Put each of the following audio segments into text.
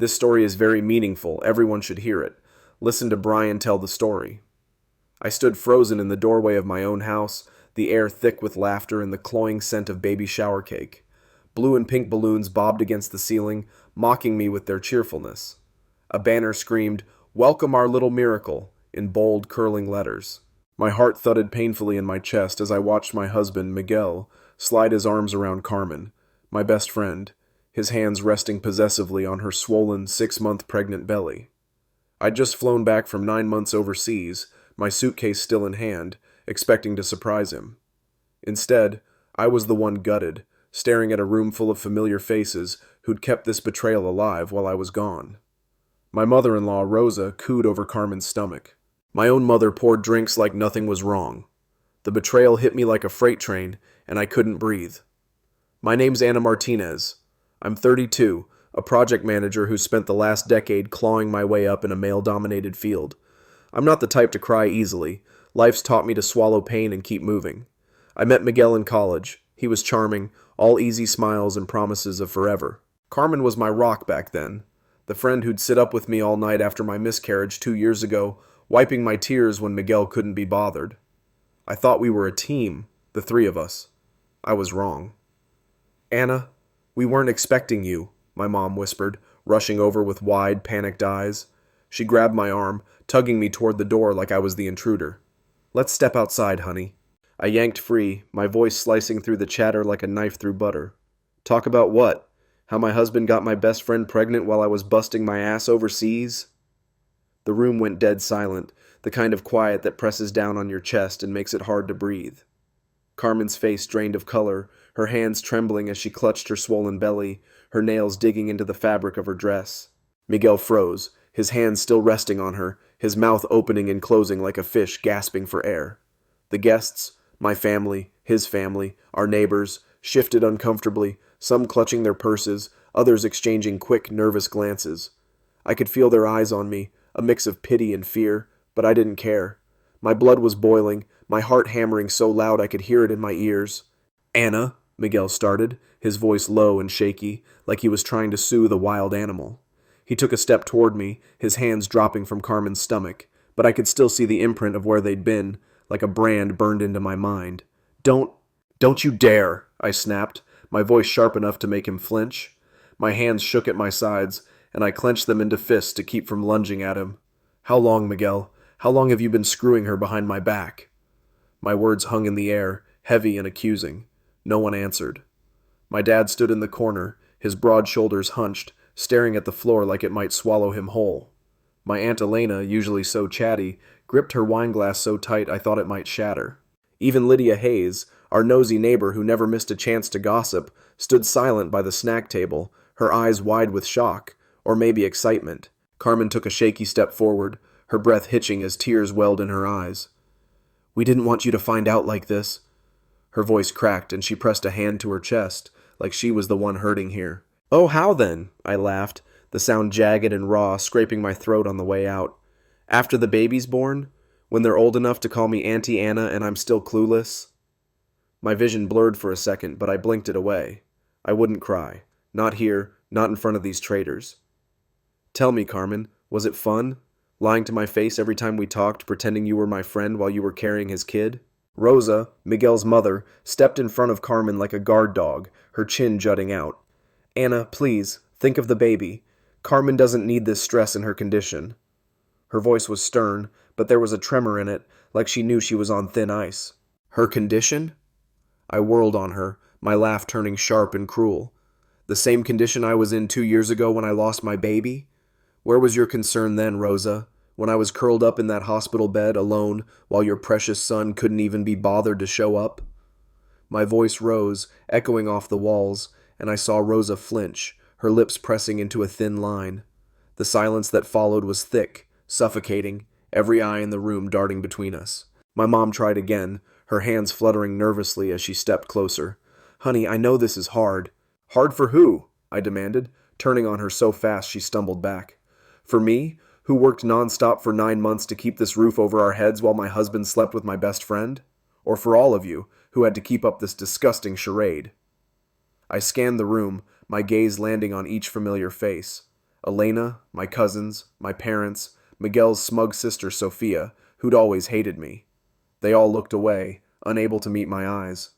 This story is very meaningful. Everyone should hear it. Listen to Brian tell the story. I stood frozen in the doorway of my own house, the air thick with laughter and the cloying scent of baby shower cake. Blue and pink balloons bobbed against the ceiling, mocking me with their cheerfulness. A banner screamed, "Welcome our little miracle," in bold, curling letters. My heart thudded painfully in my chest as I watched my husband, Miguel, slide his arms around Carmen, my best friend, his hands resting possessively on her swollen, 6-month pregnant belly. I'd just flown back from 9 months overseas, my suitcase still in hand, expecting to surprise him. Instead, I was the one gutted, staring at a room full of familiar faces who'd kept this betrayal alive while I was gone. My mother-in-law, Rosa, cooed over Carmen's stomach. My own mother poured drinks like nothing was wrong. The betrayal hit me like a freight train, and I couldn't breathe. My name's Ana Martinez. I'm 32, a project manager who spent the last decade clawing my way up in a male-dominated field. I'm not the type to cry easily. Life's taught me to swallow pain and keep moving. I met Miguel in college. He was charming, all easy smiles and promises of forever. Carmen was my rock back then, the friend who'd sit up with me all night after my miscarriage 2 years ago, wiping my tears when Miguel couldn't be bothered. I thought we were a team, the three of us. I was wrong. "Anna, we weren't expecting you," my mom whispered, rushing over with wide, panicked eyes. She grabbed my arm, tugging me toward the door like I was the intruder. "Let's step outside, honey." I yanked free, my voice slicing through the chatter like a knife through butter. "Talk about what? How my husband got my best friend pregnant while I was busting my ass overseas?" The room went dead silent, the kind of quiet that presses down on your chest and makes it hard to breathe. Carmen's face drained of color, her hands trembling as she clutched her swollen belly, her nails digging into the fabric of her dress. Miguel froze, his hands still resting on her, his mouth opening and closing like a fish gasping for air. The guests, my family, his family, our neighbors, shifted uncomfortably, some clutching their purses, others exchanging quick, nervous glances. I could feel their eyes on me, a mix of pity and fear, but I didn't care. My blood was boiling, my heart hammering so loud I could hear it in my ears. "Anna," Miguel started, his voice low and shaky, like he was trying to soothe a wild animal. He took a step toward me, his hands dropping from Carmen's stomach, but I could still see the imprint of where they'd been, like a brand burned into my mind. Don't you dare," I snapped, my voice sharp enough to make him flinch. My hands shook at my sides, and I clenched them into fists to keep from lunging at him. "How long, Miguel? How long have you been screwing her behind my back?" My words hung in the air, heavy and accusing. No one answered. My dad stood in the corner, his broad shoulders hunched, staring at the floor like it might swallow him whole. My Aunt Elena, usually so chatty, gripped her wineglass so tight I thought it might shatter. Even Lydia Hayes, our nosy neighbor who never missed a chance to gossip, stood silent by the snack table, her eyes wide with shock, or maybe excitement. Carmen took a shaky step forward, her breath hitching as tears welled in her eyes. "We didn't want you to find out like this." Her voice cracked and she pressed a hand to her chest, like she was the one hurting here. "Oh, how then?" I laughed, the sound jagged and raw, scraping my throat on the way out. "After the baby's born? When they're old enough to call me Auntie Anna and I'm still clueless?" My vision blurred for a second, but I blinked it away. I wouldn't cry. Not here, not in front of these traitors. "Tell me, Carmen, was it fun? Lying to my face every time we talked, pretending you were my friend while you were carrying his kid?" Rosa, Miguel's mother, stepped in front of Carmen like a guard dog, her chin jutting out. "Anna, please, think of the baby. Carmen doesn't need this stress in her condition." Her voice was stern, but there was a tremor in it, like she knew she was on thin ice. "Her condition?" I whirled on her, my laugh turning sharp and cruel. "The same condition I was in 2 years ago when I lost my baby? Where was your concern then, Rosa? When I was curled up in that hospital bed alone while your precious son couldn't even be bothered to show up?" My voice rose, echoing off the walls, and I saw Rosa flinch, her lips pressing into a thin line. The silence that followed was thick, suffocating, every eye in the room darting between us. My mom tried again, her hands fluttering nervously as she stepped closer. "Honey, I know this is hard." "Hard for who?" I demanded, turning on her so fast she stumbled back. "For me, who worked nonstop for 9 months to keep this roof over our heads while my husband slept with my best friend? Or for all of you, who had to keep up this disgusting charade?" I scanned the room, my gaze landing on each familiar face. Elena, my cousins, my parents, Miguel's smug sister Sophia, who'd always hated me. They all looked away, unable to meet my eyes.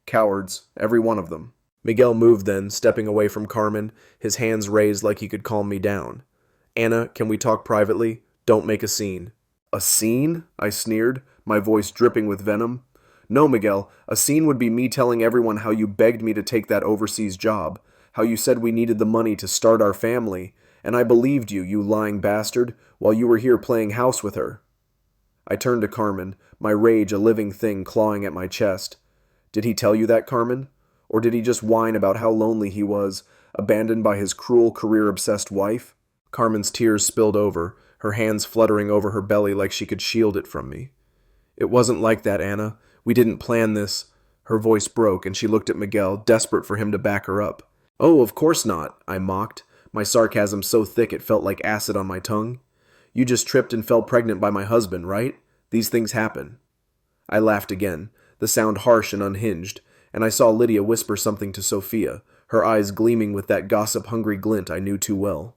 Cowards, every one of them. Miguel moved then, stepping away from Carmen, his hands raised like he could calm me down. Anna, can we talk privately? Don't make a scene. A scene? I sneered, my voice dripping with venom. No, Miguel, a scene would be me telling everyone how you begged me to take that overseas job, how you said we needed the money to start our family, and I believed you, you lying bastard, while you were here playing house with her. I turned to Carmen, my rage a living thing clawing at my chest. Did he tell you that, Carmen? Or did he just whine about how lonely he was, abandoned by his cruel, career-obsessed wife? Carmen's tears spilled over, her hands fluttering over her belly like she could shield it from me. It wasn't like that, Anna. We didn't plan this. Her voice broke, and she looked at Miguel, desperate for him to back her up. Oh, of course not, I mocked, my sarcasm so thick it felt like acid on my tongue. You just tripped and fell pregnant by my husband, right? These things happen. I laughed again, the sound harsh and unhinged, and I saw Lydia whisper something to Sophia, her eyes gleaming with that gossip-hungry glint I knew too well.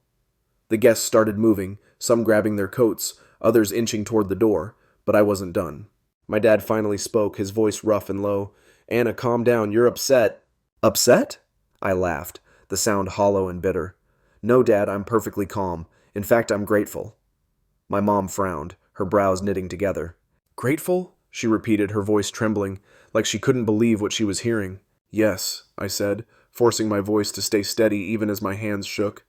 The guests started moving, some grabbing their coats, others inching toward the door, but I wasn't done. My dad finally spoke, his voice rough and low. Anna, calm down, you're upset. Upset? I laughed, the sound hollow and bitter. No, Dad, I'm perfectly calm. In fact, I'm grateful. My mom frowned, her brows knitting together. Grateful? She repeated, her voice trembling, like she couldn't believe what she was hearing. Yes, I said, forcing my voice to stay steady even as my hands shook.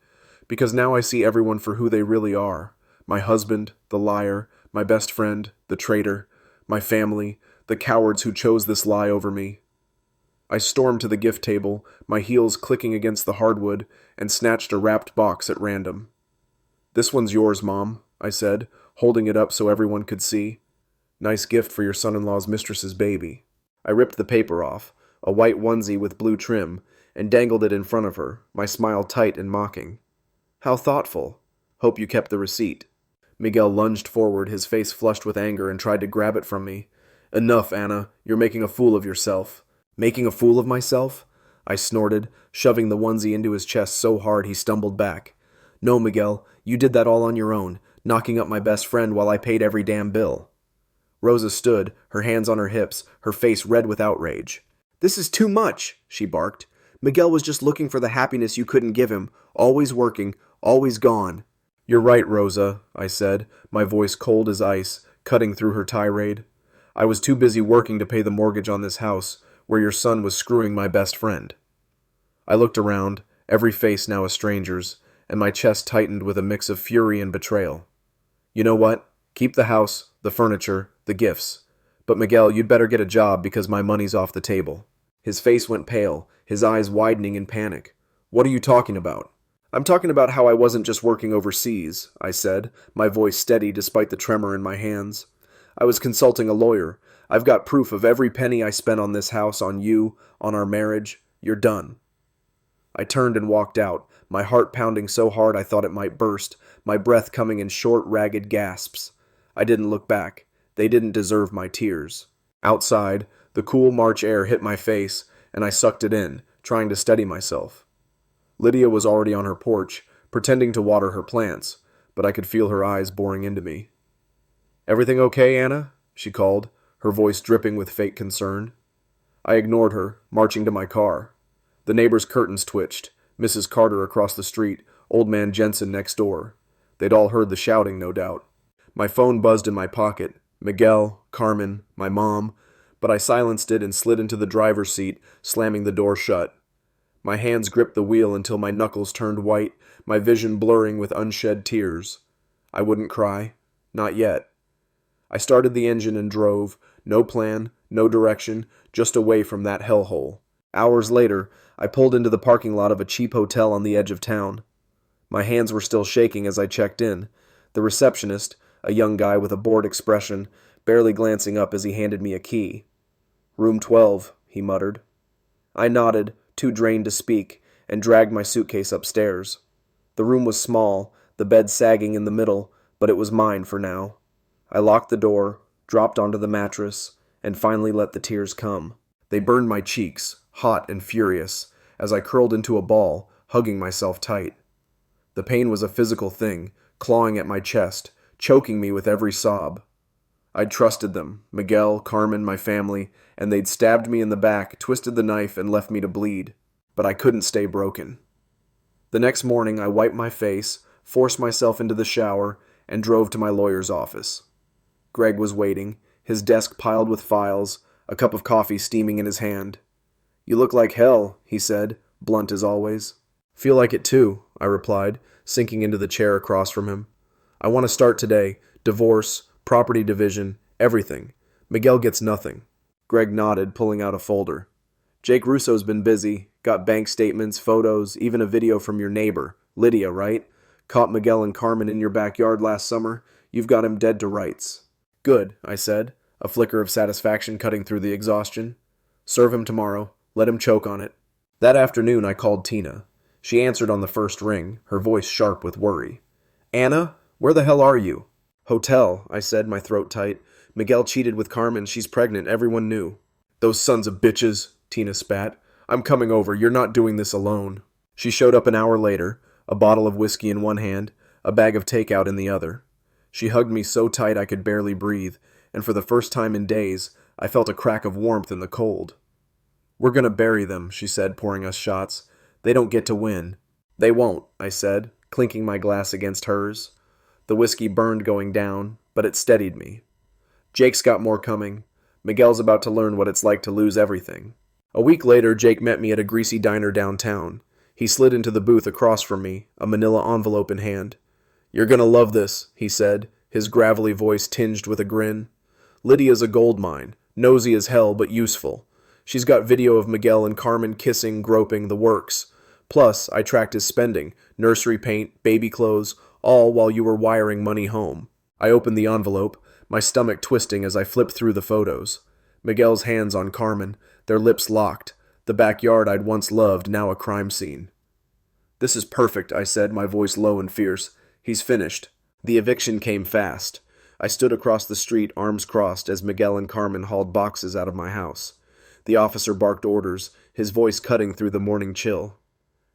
Because now I see everyone for who they really are. My husband, the liar, my best friend, the traitor, my family, the cowards who chose this lie over me. I stormed to the gift table, my heels clicking against the hardwood, and snatched a wrapped box at random. This one's yours, Mom, I said, holding it up so everyone could see. Nice gift for your son-in-law's mistress's baby. I ripped the paper off, a white onesie with blue trim, and dangled it in front of her, my smile tight and mocking. How thoughtful. Hope you kept the receipt. Miguel lunged forward, his face flushed with anger, and tried to grab it from me. Enough, Anna. You're making a fool of yourself. Making a fool of myself? I snorted, shoving the onesie into his chest so hard he stumbled back. No, Miguel, you did that all on your own, knocking up my best friend while I paid every damn bill. Rosa stood, her hands on her hips, her face red with outrage. This is too much, she barked. Miguel was just looking for the happiness you couldn't give him, always working, always gone. You're right, Rosa, I said, my voice cold as ice, cutting through her tirade. I was too busy working to pay the mortgage on this house, where your son was screwing my best friend. I looked around, every face now a stranger's, and my chest tightened with a mix of fury and betrayal. You know what? Keep the house, the furniture, the gifts. But Miguel, you'd better get a job because my money's off the table. His face went pale, his eyes widening in panic. What are you talking about? I'm talking about how I wasn't just working overseas, I said, my voice steady despite the tremor in my hands. I was consulting a lawyer. I've got proof of every penny I spent on this house, on you, on our marriage. You're done. I turned and walked out, my heart pounding so hard I thought it might burst, my breath coming in short, ragged gasps. I didn't look back. They didn't deserve my tears. Outside, the cool March air hit my face, and I sucked it in, trying to steady myself. Lydia was already on her porch, pretending to water her plants, but I could feel her eyes boring into me. Everything okay, Anna? She called, her voice dripping with fake concern. I ignored her, marching to my car. The neighbors' curtains twitched, Mrs. Carter across the street, old man Jensen next door. They'd all heard the shouting, no doubt. My phone buzzed in my pocket. Miguel, Carmen, my mom, but I silenced it and slid into the driver's seat, slamming the door shut. My hands gripped the wheel until my knuckles turned white, my vision blurring with unshed tears. I wouldn't cry. Not yet. I started the engine and drove, no plan, no direction, just away from that hellhole. Hours later, I pulled into the parking lot of a cheap hotel on the edge of town. My hands were still shaking as I checked in. The receptionist, a young guy with a bored expression, barely glancing up as he handed me a key. Room 12, he muttered. I nodded, too drained to speak, and dragged my suitcase upstairs. The room was small, the bed sagging in the middle, but it was mine for now. I locked the door, dropped onto the mattress, and finally let the tears come. They burned my cheeks, hot and furious, as I curled into a ball, hugging myself tight. The pain was a physical thing, clawing at my chest, choking me with every sob. I'd trusted them, Miguel, Carmen, my family, and they'd stabbed me in the back, twisted the knife, and left me to bleed. But I couldn't stay broken. The next morning, I wiped my face, forced myself into the shower, and drove to my lawyer's office. Greg was waiting, his desk piled with files, a cup of coffee steaming in his hand. "You look like hell," he said, blunt as always. "Feel like it too," I replied, sinking into the chair across from him. "I want to start today. Divorce, property division, everything. Miguel gets nothing." Greg nodded, pulling out a folder. "Jake Russo's been busy. Got bank statements, photos, even a video from your neighbor, Lydia, right? Caught Miguel and Carmen in your backyard last summer. You've got him dead to rights." "Good," I said, a flicker of satisfaction cutting through the exhaustion. "Serve him tomorrow. Let him choke on it." That afternoon I called Tina. She answered on the first ring, her voice sharp with worry. "Anna, where the hell are you?" "Hotel," I said, my throat tight. "Miguel cheated with Carmen. She's pregnant. Everyone knew." "Those sons of bitches," Tina spat. "I'm coming over. You're not doing this alone." She showed up an hour later, a bottle of whiskey in one hand, a bag of takeout in the other. She hugged me so tight I could barely breathe, and for the first time in days, I felt a crack of warmth in the cold. "We're gonna bury them," she said, pouring us shots. "They don't get to win." "They won't," I said, clinking my glass against hers. The whiskey burned going down, but it steadied me. "Jake's got more coming. Miguel's about to learn what it's like to lose everything." A week later, Jake met me at a greasy diner downtown. He slid into the booth across from me, a manila envelope in hand. "You're gonna love this," he said, his gravelly voice tinged with a grin. "Lydia's a gold mine, nosy as hell but useful. She's got video of Miguel and Carmen kissing, groping, the works. Plus, I tracked his spending, nursery paint, baby clothes, all while you were wiring money home." I opened the envelope, my stomach twisting as I flipped through the photos. Miguel's hands on Carmen, their lips locked, the backyard I'd once loved, now a crime scene. "This is perfect," I said, my voice low and fierce. "He's finished." The eviction came fast. I stood across the street, arms crossed, as Miguel and Carmen hauled boxes out of my house. The officer barked orders, his voice cutting through the morning chill.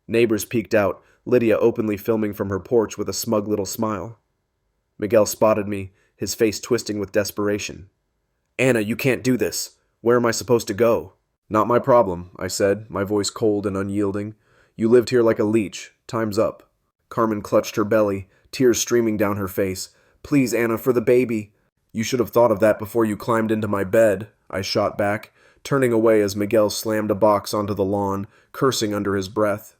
Neighbors peeked out, Lydia openly filming from her porch with a smug little smile. Miguel spotted me, his face twisting with desperation. "Anna, you can't do this. Where am I supposed to go?" "Not my problem," I said, my voice cold and unyielding. "You lived here like a leech. Time's up." Carmen clutched her belly, tears streaming down her face. "Please, Anna, for the baby." "You should have thought of that before you climbed into my bed," I shot back, turning away as Miguel slammed a box onto the lawn, cursing under his breath.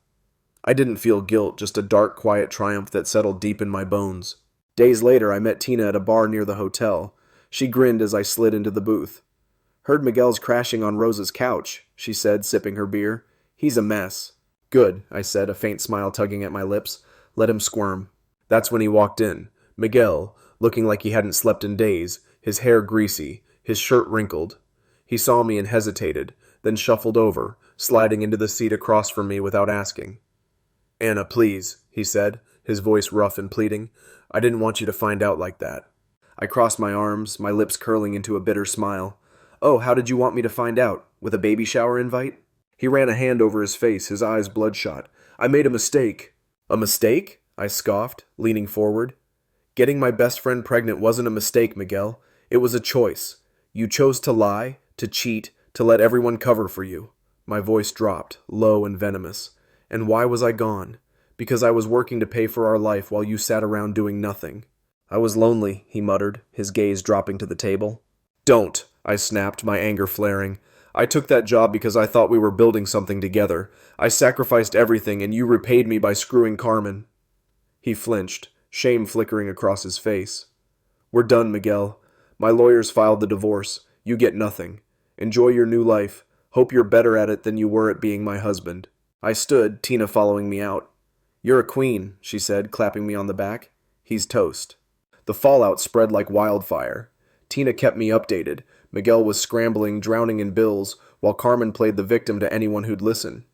I didn't feel guilt, just a dark, quiet triumph that settled deep in my bones. Days later, I met Tina at a bar near the hotel. She grinned as I slid into the booth. "Heard Miguel's crashing on Rosa's couch," she said, sipping her beer. "He's a mess." "Good," I said, a faint smile tugging at my lips. "Let him squirm." That's when he walked in. Miguel, looking like he hadn't slept in days, his hair greasy, his shirt wrinkled. He saw me and hesitated, then shuffled over, sliding into the seat across from me without asking. "Anna, please," he said, his voice rough and pleading. "I didn't want you to find out like that." I crossed my arms, my lips curling into a bitter smile. "Oh, how did you want me to find out? With a baby shower invite?" He ran a hand over his face, his eyes bloodshot. "I made a mistake." "A mistake?" I scoffed, leaning forward. "Getting my best friend pregnant wasn't a mistake, Miguel. It was a choice. You chose to lie, to cheat, to let everyone cover for you." My voice dropped, low and venomous. "And why was I gone? Because I was working to pay for our life while you sat around doing nothing." "I was lonely," he muttered, his gaze dropping to the table. "Don't," I snapped, my anger flaring. "I took that job because I thought we were building something together. I sacrificed everything, and you repaid me by screwing Carmen." He flinched, shame flickering across his face. "We're done, Miguel. My lawyers filed the divorce. You get nothing. Enjoy your new life. Hope you're better at it than you were at being my husband." I stood, Tina following me out. "You're a queen," she said, clapping me on the back. "He's toast." The fallout spread like wildfire. Tina kept me updated. Miguel was scrambling, drowning in bills, while Carmen played the victim to anyone who'd listen.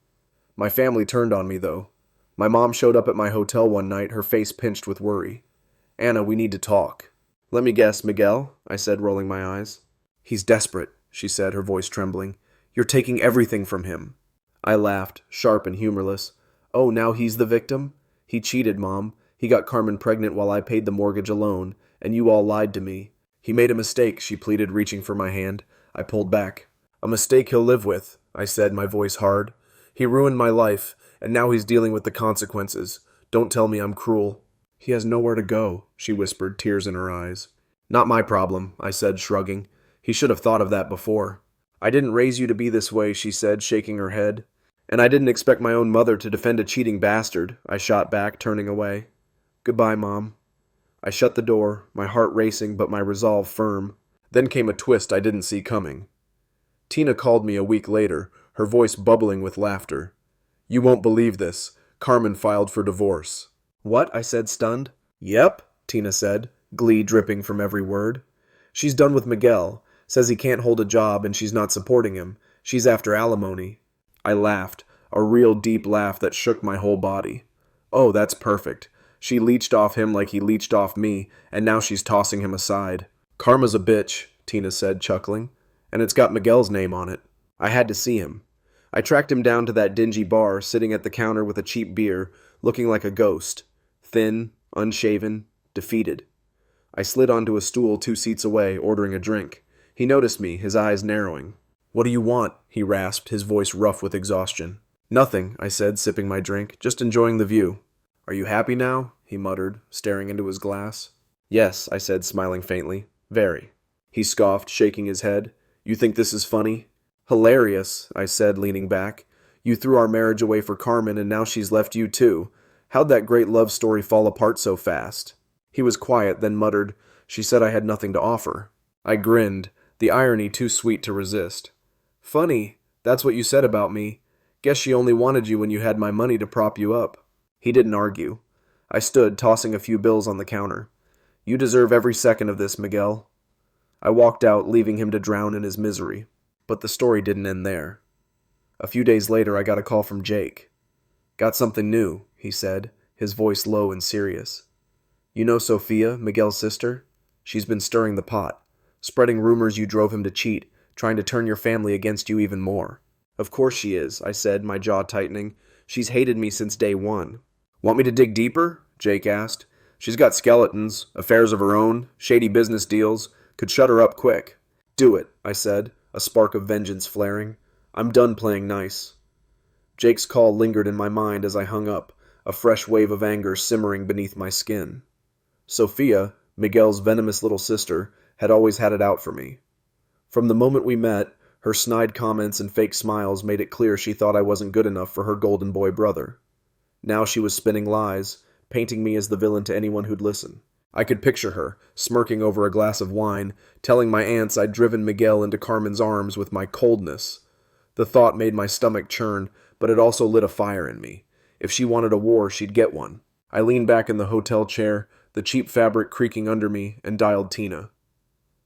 My family turned on me, though. My mom showed up at my hotel one night, her face pinched with worry. "Anna, we need to talk." "Let me guess, Miguel?" I said, rolling my eyes. "He's desperate," she said, her voice trembling. "You're taking everything from him." I laughed, sharp and humorless. "Oh, now he's the victim? He cheated, Mom. He got Carmen pregnant while I paid the mortgage alone, and you all lied to me. He made a mistake, she pleaded, reaching for my hand. I pulled back. A mistake he'll live with, I said, my voice hard. He ruined my life, and now he's dealing with the consequences. Don't tell me I'm cruel. He has nowhere to go, she whispered, tears in her eyes. Not my problem, I said, shrugging. He should have thought of that before. I didn't raise you to be this way, she said, shaking her head. And I didn't expect my own mother to defend a cheating bastard, I shot back, turning away. Goodbye, Mom. I shut the door, my heart racing but my resolve firm. Then came a twist I didn't see coming. Tina called me a week later, her voice bubbling with laughter. You won't believe this. Carmen filed for divorce. What? I said, stunned. Yep, Tina said, glee dripping from every word. She's done with Miguel. Says he can't hold a job and she's not supporting him. She's after alimony. I laughed, a real deep laugh that shook my whole body. Oh, that's perfect. She leached off him like he leached off me, and now she's tossing him aside. Karma's a bitch, Tina said, chuckling, and it's got Miguel's name on it. I had to see him. I tracked him down to that dingy bar, sitting at the counter with a cheap beer, looking like a ghost. Thin, unshaven, defeated. I slid onto a stool 2 seats away, ordering a drink. He noticed me, his eyes narrowing. What do you want? He rasped, his voice rough with exhaustion. Nothing, I said, sipping my drink, just enjoying the view. Are you happy now? He muttered, staring into his glass. Yes, I said, smiling faintly. Very. He scoffed, shaking his head. You think this is funny? Hilarious, I said, leaning back. You threw our marriage away for Carmen and now she's left you too. How'd that great love story fall apart so fast? He was quiet, then muttered, She said I had nothing to offer. I grinned, the irony too sweet to resist. Funny, that's what you said about me. Guess she only wanted you when you had my money to prop you up. He didn't argue. I stood, tossing a few bills on the counter. You deserve every second of this, Miguel. I walked out, leaving him to drown in his misery. But the story didn't end there. A few days later, I got a call from Jake. Got something new, he said, his voice low and serious. You know Sophia, Miguel's sister? She's been stirring the pot, spreading rumors you drove him to cheat, trying to turn your family against you even more. Of course she is, I said, my jaw tightening. She's hated me since day one. Want me to dig deeper? Jake asked. She's got skeletons, affairs of her own, shady business deals. Could shut her up quick. Do it, I said, a spark of vengeance flaring. I'm done playing nice. Jake's call lingered in my mind as I hung up, a fresh wave of anger simmering beneath my skin. Sophia, Miguel's venomous little sister, had always had it out for me. From the moment we met, her snide comments and fake smiles made it clear she thought I wasn't good enough for her golden boy brother. Now she was spinning lies, painting me as the villain to anyone who'd listen. I could picture her, smirking over a glass of wine, telling my aunts I'd driven Miguel into Carmen's arms with my coldness. The thought made my stomach churn, but it also lit a fire in me. If she wanted a war, she'd get one. I leaned back in the hotel chair, the cheap fabric creaking under me, and dialed Tina.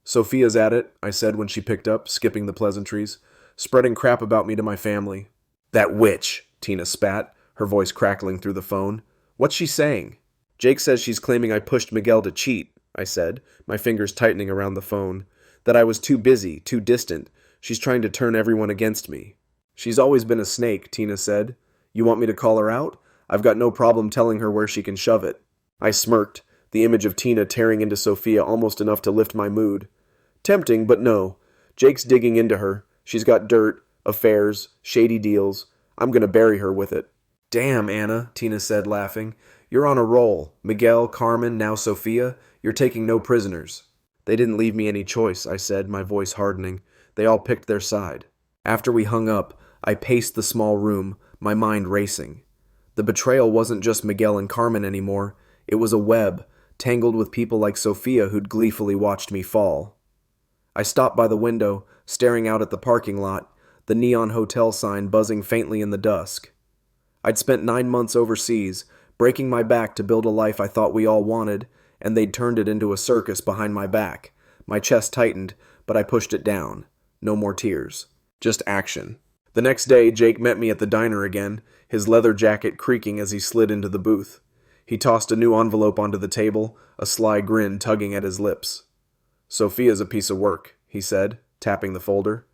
Sophia's at it, I said when she picked up, skipping the pleasantries, spreading crap about me to my family. That witch, Tina spat, her voice crackling through the phone. What's she saying? Jake says she's claiming I pushed Miguel to cheat, I said, my fingers tightening around the phone. That I was too busy, too distant. She's trying to turn everyone against me. She's always been a snake, Tina said. You want me to call her out? I've got no problem telling her where she can shove it. I smirked, the image of Tina tearing into Sophia almost enough to lift my mood. Tempting, but no. Jake's digging into her. She's got dirt, affairs, shady deals. I'm gonna bury her with it. Damn, Anna, Tina said, laughing. You're on a roll. Miguel, Carmen, now Sophia. You're taking no prisoners. They didn't leave me any choice, I said, my voice hardening. They all picked their side. After we hung up, I paced the small room, my mind racing. The betrayal wasn't just Miguel and Carmen anymore. It was a web, tangled with people like Sophia who'd gleefully watched me fall. I stopped by the window, staring out at the parking lot, the neon hotel sign buzzing faintly in the dusk. I'd spent 9 months overseas, breaking my back to build a life I thought we all wanted, and they'd turned it into a circus behind my back. My chest tightened, but I pushed it down. No more tears. Just action. The next day, Jake met me at the diner again, his leather jacket creaking as he slid into the booth. He tossed a new envelope onto the table, a sly grin tugging at his lips. Sophia's a piece of work, he said, tapping the folder.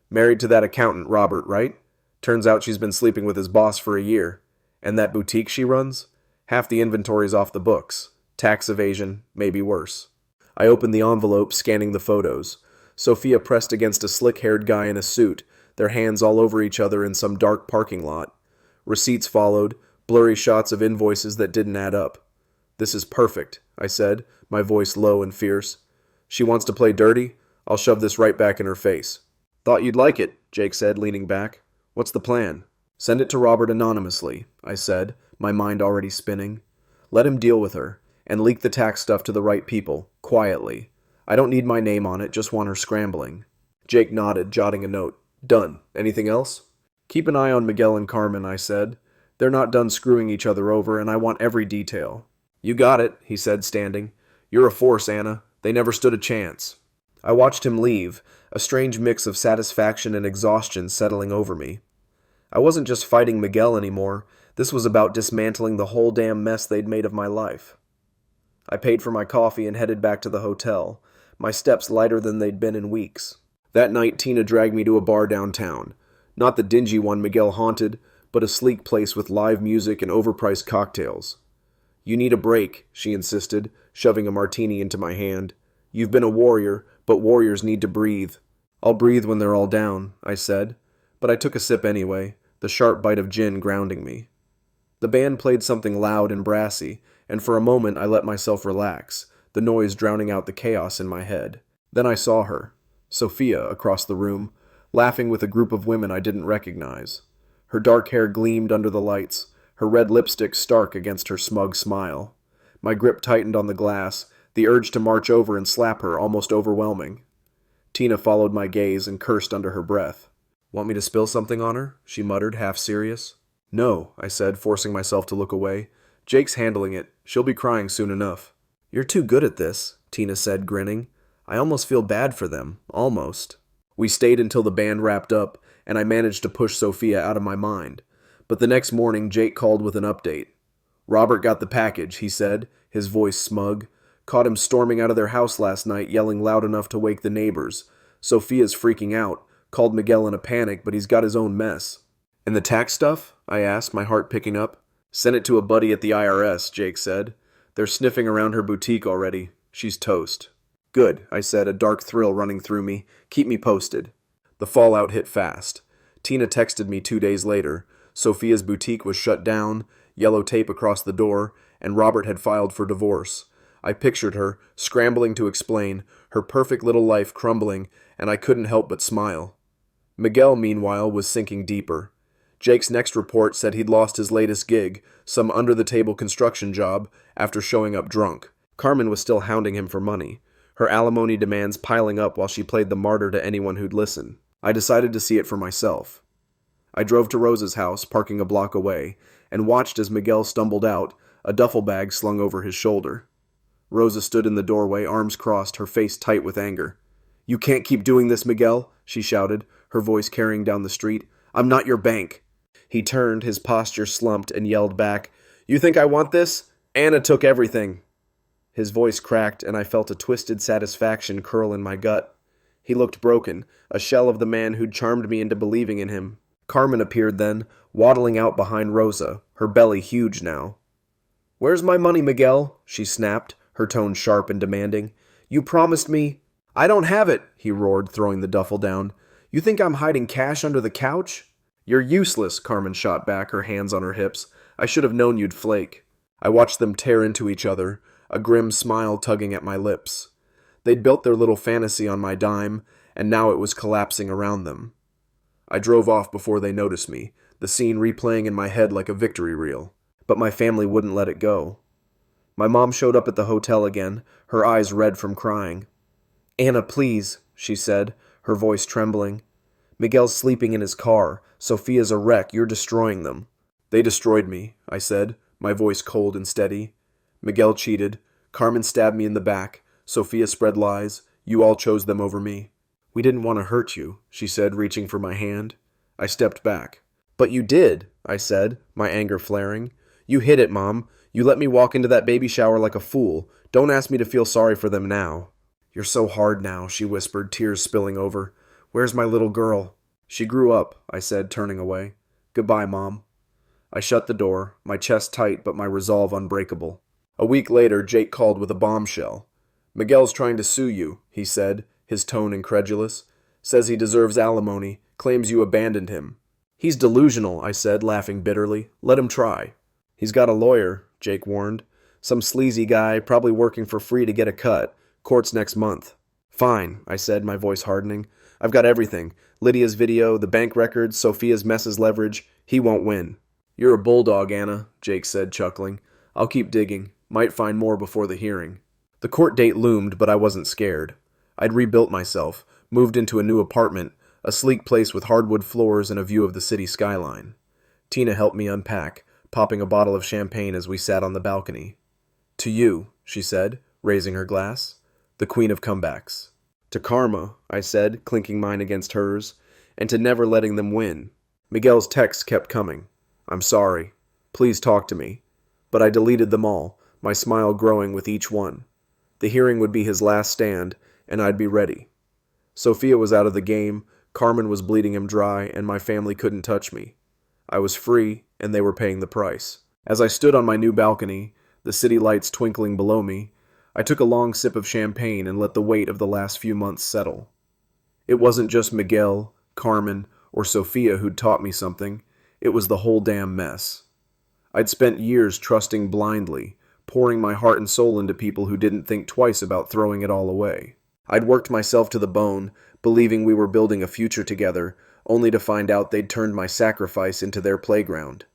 Married to that accountant, Robert, right? Turns out she's been sleeping with his boss for a year. And that boutique she runs? Half the inventory's off the books. Tax evasion, maybe worse. I opened the envelope, scanning the photos. Sophia pressed against a slick-haired guy in a suit, their hands all over each other in some dark parking lot. Receipts followed, blurry shots of invoices that didn't add up. "This is perfect," I said, my voice low and fierce. "She wants to play dirty? I'll shove this right back in her face." "Thought you'd like it," Jake said, leaning back. "What's the plan?" "Send it to Robert anonymously," I said, my mind already spinning. "Let him deal with her, and leak the tax stuff to the right people, quietly. I don't need my name on it, just want her scrambling." Jake nodded, jotting a note. "Done. Anything else?" "Keep an eye on Miguel and Carmen," I said. "They're not done screwing each other over, and I want every detail." "You got it," he said, standing. "You're a force, Anna. They never stood a chance." I watched him leave, a strange mix of satisfaction and exhaustion settling over me. I wasn't just fighting Miguel anymore. This was about dismantling the whole damn mess they'd made of my life. I paid for my coffee and headed back to the hotel, my steps lighter than they'd been in weeks. That night, Tina dragged me to a bar downtown. Not the dingy one Miguel haunted, but a sleek place with live music and overpriced cocktails. "You need a break," she insisted, shoving a martini into my hand. "You've been a warrior, but warriors need to breathe." "I'll breathe when they're all down," I said. But I took a sip anyway, the sharp bite of gin grounding me. The band played something loud and brassy, and for a moment I let myself relax, the noise drowning out the chaos in my head. Then I saw her, Sophia, across the room, laughing with a group of women I didn't recognize. Her dark hair gleamed under the lights, her red lipstick stark against her smug smile. My grip tightened on the glass, the urge to march over and slap her almost overwhelming. Tina followed my gaze and cursed under her breath. "Want me to spill something on her?" she muttered, half serious. "No," I said, forcing myself to look away. "Jake's handling it. She'll be crying soon enough." "You're too good at this," Tina said, grinning. "I almost feel bad for them. Almost." We stayed until the band wrapped up, and I managed to push Sophia out of my mind. But the next morning, Jake called with an update. "Robert got the package," he said, his voice smug. "Caught him storming out of their house last night, yelling loud enough to wake the neighbors. Sophia's freaking out. Called Miguel in a panic, but he's got his own mess." "And the tax stuff?" I asked, my heart picking up. "Sent it to a buddy at the IRS," Jake said. "They're sniffing around her boutique already. She's toast." "Good," I said, a dark thrill running through me. "Keep me posted." The fallout hit fast. Tina texted me 2 days later. Sophia's boutique was shut down, yellow tape across the door, and Robert had filed for divorce. I pictured her, scrambling to explain, her perfect little life crumbling, and I couldn't help but smile. Miguel, meanwhile, was sinking deeper. Jake's next report said he'd lost his latest gig, some under-the-table construction job, after showing up drunk. Carmen was still hounding him for money, her alimony demands piling up while she played the martyr to anyone who'd listen. I decided to see it for myself. I drove to Rosa's house, parking a block away, and watched as Miguel stumbled out, a duffel bag slung over his shoulder. Rosa stood in the doorway, arms crossed, her face tight with anger. "You can't keep doing this, Miguel," she shouted, her voice carrying down the street. "I'm not your bank." He turned, his posture slumped, and yelled back, "You think I want this? Anna took everything." His voice cracked, and I felt a twisted satisfaction curl in my gut. He looked broken, a shell of the man who'd charmed me into believing in him. Carmen appeared then, waddling out behind Rosa, her belly huge now. "Where's my money, Miguel?" she snapped, her tone sharp and demanding. "You promised me—" "I don't have it," he roared, throwing the duffel down. "You think I'm hiding cash under the couch?" "You're useless," Carmen shot back, her hands on her hips. "I should have known you'd flake." I watched them tear into each other, a grim smile tugging at my lips. They'd built their little fantasy on my dime, and now it was collapsing around them. I drove off before they noticed me, the scene replaying in my head like a victory reel. But my family wouldn't let it go. My mom showed up at the hotel again, her eyes red from crying. "Anna, please," she said, her voice trembling. "Miguel's sleeping in his car. Sophia's a wreck. You're destroying them." "They destroyed me," I said, my voice cold and steady. "Miguel cheated. Carmen stabbed me in the back. Sophia spread lies. You all chose them over me." "We didn't want to hurt you," she said, reaching for my hand. I stepped back. "But you did," I said, my anger flaring. "You hid it, Mom. You let me walk into that baby shower like a fool. Don't ask me to feel sorry for them now." "You're so hard now," she whispered, tears spilling over. "Where's my little girl?" "She grew up," I said, turning away. "Goodbye, Mom." I shut the door, my chest tight but my resolve unbreakable. A week later, Jake called with a bombshell. "Miguel's trying to sue you," he said, his tone incredulous. "Says he deserves alimony, claims you abandoned him." "He's delusional," I said, laughing bitterly. "Let him try." "He's got a lawyer," Jake warned. "Some sleazy guy, probably working for free to get a cut. Court's next month." "Fine," I said, my voice hardening. "I've got everything. Lydia's video, the bank records, Sophia's messes leverage. He won't win." "You're a bulldog, Anna," Jake said, chuckling. "I'll keep digging. Might find more before the hearing." The court date loomed, but I wasn't scared. I'd rebuilt myself, moved into a new apartment, a sleek place with hardwood floors and a view of the city skyline. Tina helped me unpack, popping a bottle of champagne as we sat on the balcony. "To you," she said, raising her glass. "The queen of comebacks." "To karma," I said, clinking mine against hers, "and to never letting them win." Miguel's texts kept coming. "I'm sorry. Please talk to me." But I deleted them all, my smile growing with each one. The hearing would be his last stand, and I'd be ready. Sophia was out of the game, Carmen was bleeding him dry, and my family couldn't touch me. I was free, and they were paying the price. As I stood on my new balcony, the city lights twinkling below me, I took a long sip of champagne and let the weight of the last few months settle. It wasn't just Miguel, Carmen, or Sophia who'd taught me something. It was the whole damn mess. I'd spent years trusting blindly, pouring my heart and soul into people who didn't think twice about throwing it all away. I'd worked myself to the bone, believing we were building a future together, only to find out they'd turned my sacrifice into their playground.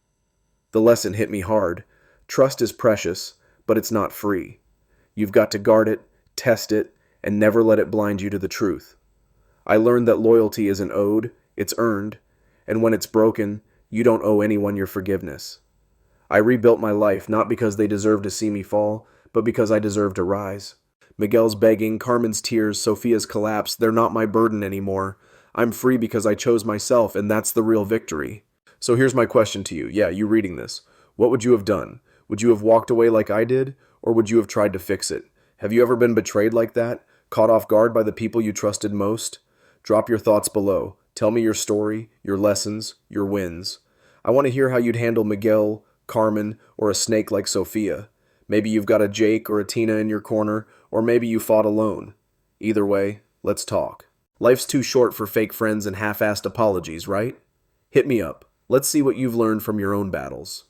The lesson hit me hard. Trust is precious, but it's not free. You've got to guard it, test it, and never let it blind you to the truth. I learned that loyalty isn't owed, it's earned, and when it's broken, you don't owe anyone your forgiveness. I rebuilt my life not because they deserved to see me fall, but because I deserved to rise. Miguel's begging, Carmen's tears, Sophia's collapse, they're not my burden anymore. I'm free because I chose myself, and that's the real victory. So here's my question to you. Yeah, you reading this. What would you have done? Would you have walked away like I did, or would you have tried to fix it? Have you ever been betrayed like that? Caught off guard by the people you trusted most? Drop your thoughts below. Tell me your story, your lessons, your wins. I want to hear how you'd handle Miguel, Carmen, or a snake like Sophia. Maybe you've got a Jake or a Tina in your corner, or maybe you fought alone. Either way, let's talk. Life's too short for fake friends and half-assed apologies, right? Hit me up. Let's see what you've learned from your own battles.